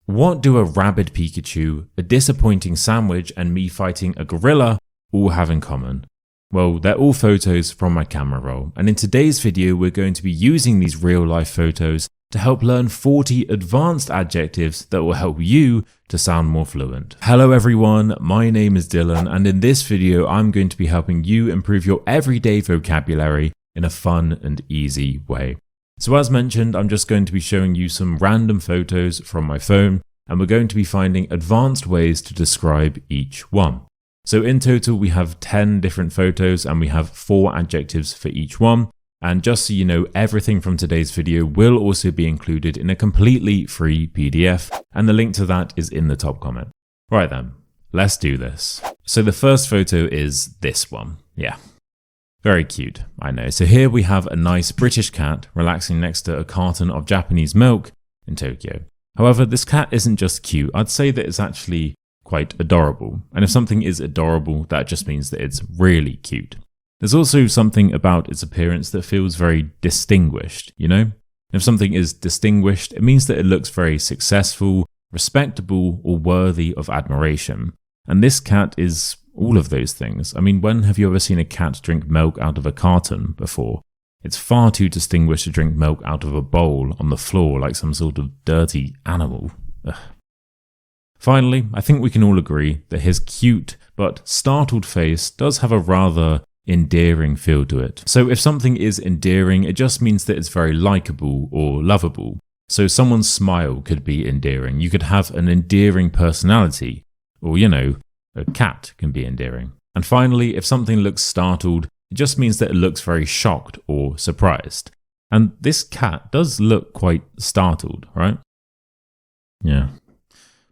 What do a rabid Pikachu, a disappointing sandwich, and me fighting a gorilla all have in common? Well, they're all photos from my camera roll, and in today's video we're going to be using these real-life photos to help learn 40 advanced adjectives that will help you to sound more fluent. Hello everyone, my name is Dylan, and in this video I'm going to be helping you improve your everyday vocabulary in a fun and easy way. So as mentioned, I'm just going to be showing you some random photos from my phone, and we're going to be finding advanced ways to describe each one. So in total we have 10 different photos and we have 4 adjectives for each one. And just so you know, everything from today's video will also be included in a completely free PDF, and the link to that is in the top comment. Right then, let's do this. So the first photo is this one. Yeah. Very cute, I know. So here we have a nice British cat relaxing next to a carton of Japanese milk in Tokyo. However, this cat isn't just cute, I'd say that it's actually quite adorable. And if something is adorable, that just means that it's really cute. There's also something about its appearance that feels very distinguished, you know? If something is distinguished, it means that it looks very successful, respectable, or worthy of admiration. And this cat is all of those things. I mean, when have you ever seen a cat drink milk out of a carton before? It's far too distinguished to drink milk out of a bowl on the floor like some sort of dirty animal. Ugh. Finally, I think we can all agree that his cute but startled face does have a rather endearing feel to it. So if something is endearing, it just means that it's very likable or lovable. So someone's smile could be endearing. You could have an endearing personality, or you know, a cat can be endearing. And finally, if something looks startled, it just means that it looks very shocked or surprised. And this cat does look quite startled, right? Yeah.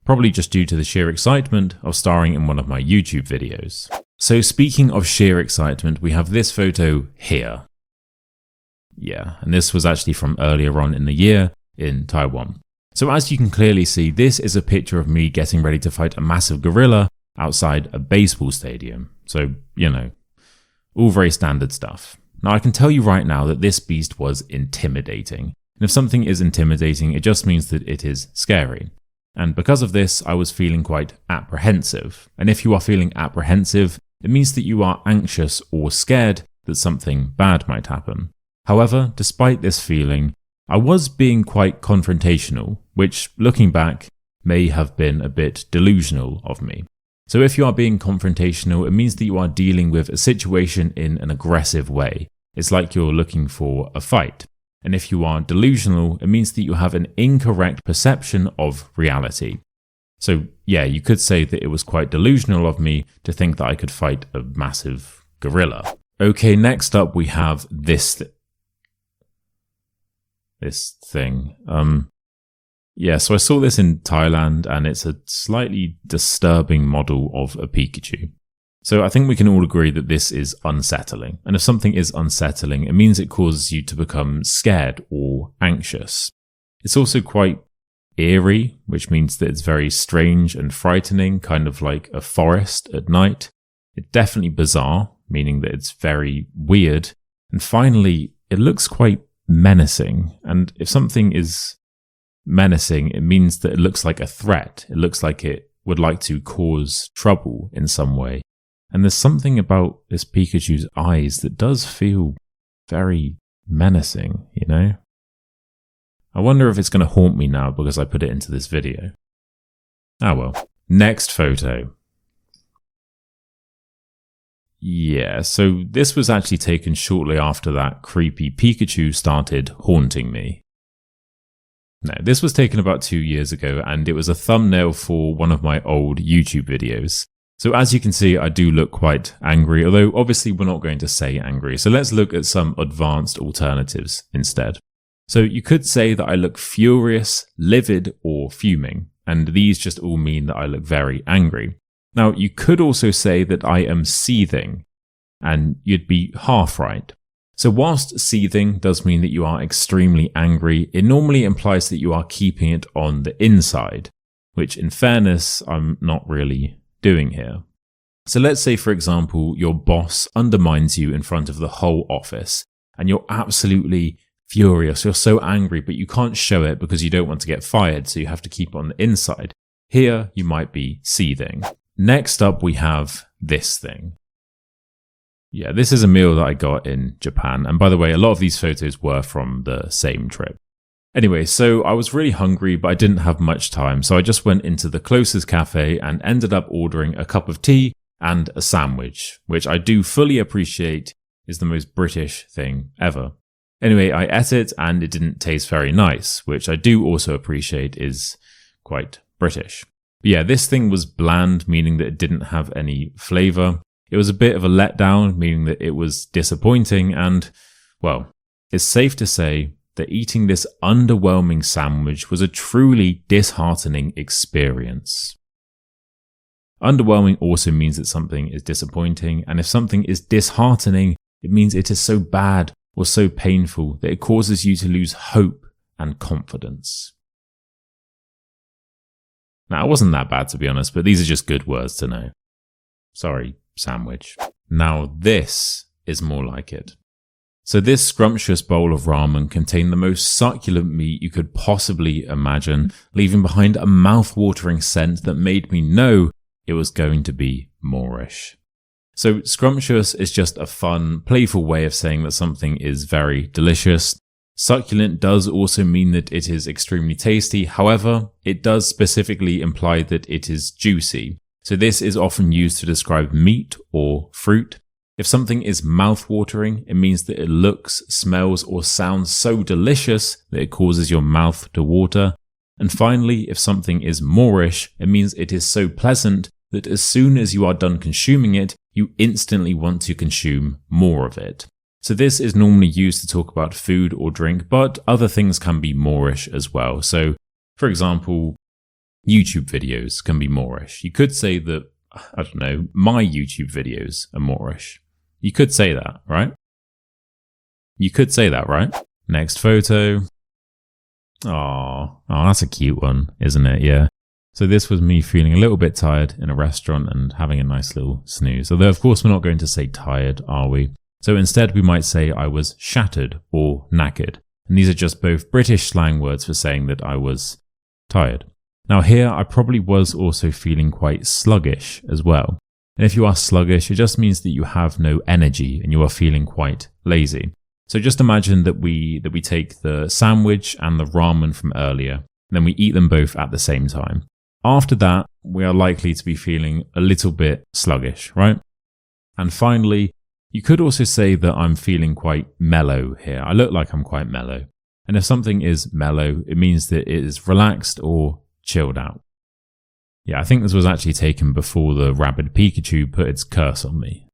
Probably just due to the sheer excitement of starring in one of my YouTube videos. So speaking of sheer excitement, we have this photo here. Yeah, and this was actually from earlier on in the year in Taiwan. So as you can clearly see, this is a picture of me getting ready to fight a massive gorilla outside a baseball stadium. So, you know, all very standard stuff. Now I can tell you right now that this beast was intimidating. And if something is intimidating, it just means that it is scary. And because of this, I was feeling quite apprehensive. And if you are feeling apprehensive, it means that you are anxious or scared that something bad might happen. However, despite this feeling, I was being quite confrontational, which, looking back, may have been a bit delusional of me. So if you are being confrontational, it means that you are dealing with a situation in an aggressive way. It's like you're looking for a fight. And if you are delusional, it means that you have an incorrect perception of reality. So yeah, you could say that it was quite delusional of me to think that I could fight a massive gorilla. Okay, next up we have this thing. Yeah, so I saw this in Thailand and it's a slightly disturbing model of a Pikachu. So I think we can all agree that this is unsettling. And if something is unsettling, it means it causes you to become scared or anxious. It's also quite eerie, which means that it's very strange and frightening, kind of like a forest at night. It's definitely bizarre, meaning that it's very weird. And finally, it looks quite menacing. And if something is menacing, it means that it looks like a threat. It looks like it would like to cause trouble in some way. And there's something about this Pikachu's eyes that does feel very menacing, you know? I wonder if it's going to haunt me now because I put it into this video. Ah well. Next photo. Yeah, so this was actually taken shortly after that creepy Pikachu started haunting me. No, this was taken about 2 years ago and it was a thumbnail for one of my old YouTube videos. So as you can see, I do look quite angry, although obviously we're not going to say angry. So let's look at some advanced alternatives instead. So you could say that I look furious, livid, or fuming, and these just all mean that I look very angry. Now, you could also say that I am seething, and you'd be half right. So whilst seething does mean that you are extremely angry, it normally implies that you are keeping it on the inside, which in fairness, I'm not really doing here. So let's say, for example, your boss undermines you in front of the whole office, and you're absolutely furious, you're so angry, but you can't show it because you don't want to get fired, so you have to keep it on the inside. Here, you might be seething. Next up, we have this thing. Yeah, this is a meal that I got in Japan. And by the way, a lot of these photos were from the same trip. Anyway, so I was really hungry, but I didn't have much time. So I just went into the closest cafe and ended up ordering a cup of tea and a sandwich, which I do fully appreciate is the most British thing ever. Anyway, I ate it and it didn't taste very nice, which I do also appreciate is quite British. But yeah, this thing was bland, meaning that it didn't have any flavor. It was a bit of a letdown, meaning that it was disappointing, and, well, it's safe to say that eating this underwhelming sandwich was a truly disheartening experience. Underwhelming also means that something is disappointing, and if something is disheartening, it means it is so bad or so painful that it causes you to lose hope and confidence. Now, it wasn't that bad to be honest, but these are just good words to know. Sorry, sandwich. Now this is more like it. So this scrumptious bowl of ramen contained the most succulent meat you could possibly imagine, leaving behind a mouth-watering scent that made me know it was going to be Moorish. So scrumptious is just a fun, playful way of saying that something is very delicious. Succulent does also mean that it is extremely tasty. However, it does specifically imply that it is juicy. So this is often used to describe meat or fruit. If something is mouth-watering, it means that it looks, smells, or sounds so delicious that it causes your mouth to water. And finally, if something is Moorish, it means it is so pleasant that as soon as you are done consuming it, you instantly want to consume more of it. So this is normally used to talk about food or drink, but other things can be Moorish as well. So, for example, YouTube videos can be Moorish. You could say that, I don't know, my YouTube videos are Moorish. You could say that, right? You could say that, right? Next photo. Oh, that's a cute one, isn't it? Yeah. So this was me feeling a little bit tired in a restaurant and having a nice little snooze. Although, of course, we're not going to say tired, are we? So instead, we might say I was shattered or knackered. And these are just both British slang words for saying that I was tired. Now here, I probably was also feeling quite sluggish as well. And if you are sluggish, it just means that you have no energy and you are feeling quite lazy. So just imagine that we take the sandwich and the ramen from earlier, and then we eat them both at the same time. After that, we are likely to be feeling a little bit sluggish, right? And finally, you could also say that I'm feeling quite mellow here. I look like I'm quite mellow. And if something is mellow, it means that it is relaxed or chilled out. Yeah, I think this was actually taken before the rabid Pikachu put its curse on me.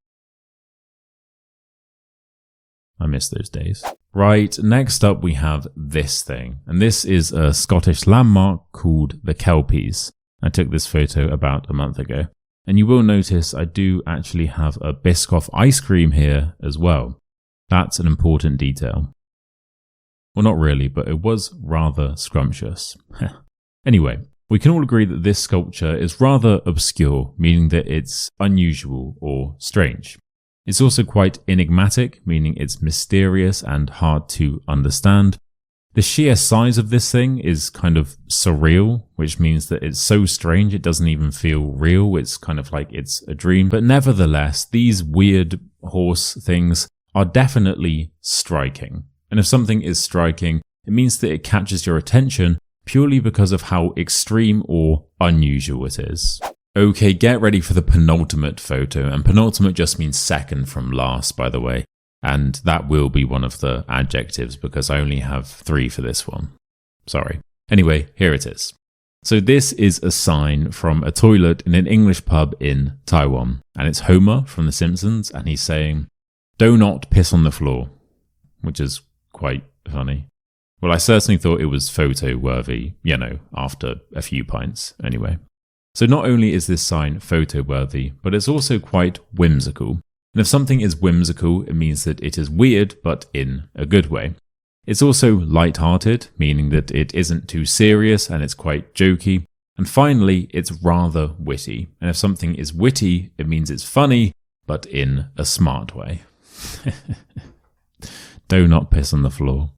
I miss those days. Right, next up we have this thing. And this is a Scottish landmark called the Kelpies. I took this photo about a month ago. And you will notice I do actually have a Biscoff ice cream here as well. That's an important detail. Well, not really, but it was rather scrumptious. Anyway, we can all agree that this sculpture is rather obscure, meaning that it's unusual or strange. It's also quite enigmatic, meaning it's mysterious and hard to understand. The sheer size of this thing is kind of surreal, which means that it's so strange it doesn't even feel real. It's kind of like it's a dream. But nevertheless, these weird horse things are definitely striking. And if something is striking, it means that it catches your attention purely because of how extreme or unusual it is. Okay, get ready for the penultimate photo. And penultimate just means second from last, by the way. And that will be one of the adjectives because I only have 3 for this one. Sorry. Anyway, here it is. So this is a sign from a toilet in an English pub in Taiwan. And it's Homer from The Simpsons and he's saying, "Do not piss on the floor," which is quite funny. Well, I certainly thought it was photo worthy, after a few pints anyway. So not only is this sign photo worthy, but it's also quite whimsical. And if something is whimsical, it means that it is weird, but in a good way. It's also light-hearted, meaning that it isn't too serious and it's quite jokey. And finally, it's rather witty. And if something is witty, it means it's funny, but in a smart way. Do not piss on the floor.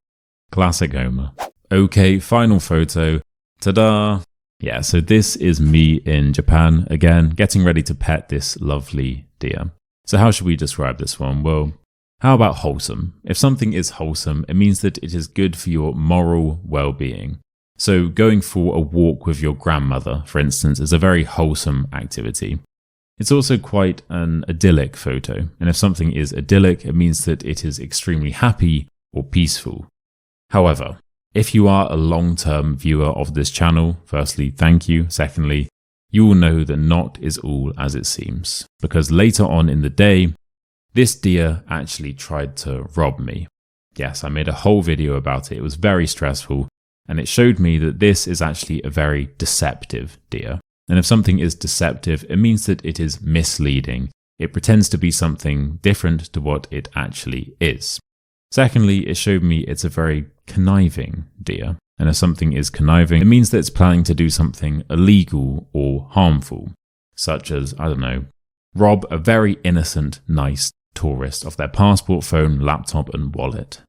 Classic Homer. Okay, final photo. Ta-da! Yeah, so this is me in Japan, again, getting ready to pet this lovely deer. So how should we describe this one? Well, how about wholesome? If something is wholesome, it means that it is good for your moral well-being. So going for a walk with your grandmother, for instance, is a very wholesome activity. It's also quite an idyllic photo, and if something is idyllic, it means that it is extremely happy or peaceful. However, if you are a long-term viewer of this channel, firstly, thank you. Secondly, you will know that not is all as it seems, because later on in the day, this deer actually tried to rob me. Yes, I made a whole video about it. It was very stressful, and it showed me that this is actually a very deceptive deer. And if something is deceptive, it means that it is misleading. It pretends to be something different to what it actually is. Secondly, it showed me it's a very conniving deer. And if something is conniving, it means that it's planning to do something illegal or harmful, such as, I don't know, rob a very innocent, nice tourist of their passport, phone, laptop, and wallet.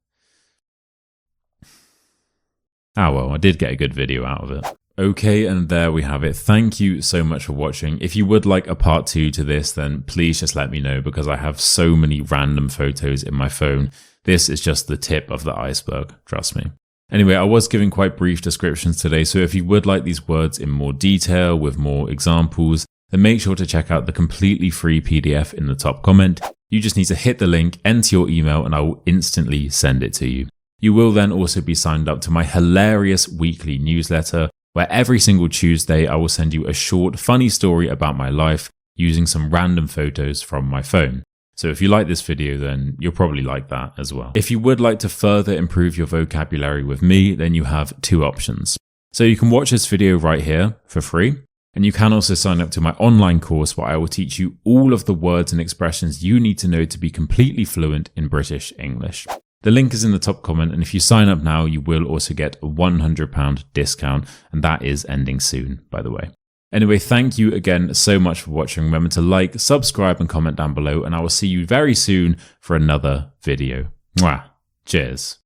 Ah well, I did get a good video out of it. Okay, and there we have it. Thank you so much for watching. If you would like a part 2 to this, then please just let me know, because I have so many random photos in my phone. This is just the tip of the iceberg, trust me. Anyway, I was giving quite brief descriptions today, so if you would like these words in more detail with more examples, then make sure to check out the completely free PDF in the top comment. You just need to hit the link, enter your email, and I will instantly send it to you. You will then also be signed up to my hilarious weekly newsletter, where every single Tuesday I will send you a short, funny story about my life using some random photos from my phone. So if you like this video, then you'll probably like that as well. If you would like to further improve your vocabulary with me, then you have 2 options. So you can watch this video right here for free, and you can also sign up to my online course where I will teach you all of the words and expressions you need to know to be completely fluent in British English. The link is in the top comment, and if you sign up now, you will also get a £100 discount, and that is ending soon, by the way. Anyway, thank you again so much for watching. Remember to like, subscribe, and comment down below, and I will see you very soon for another video. Mwah. Cheers.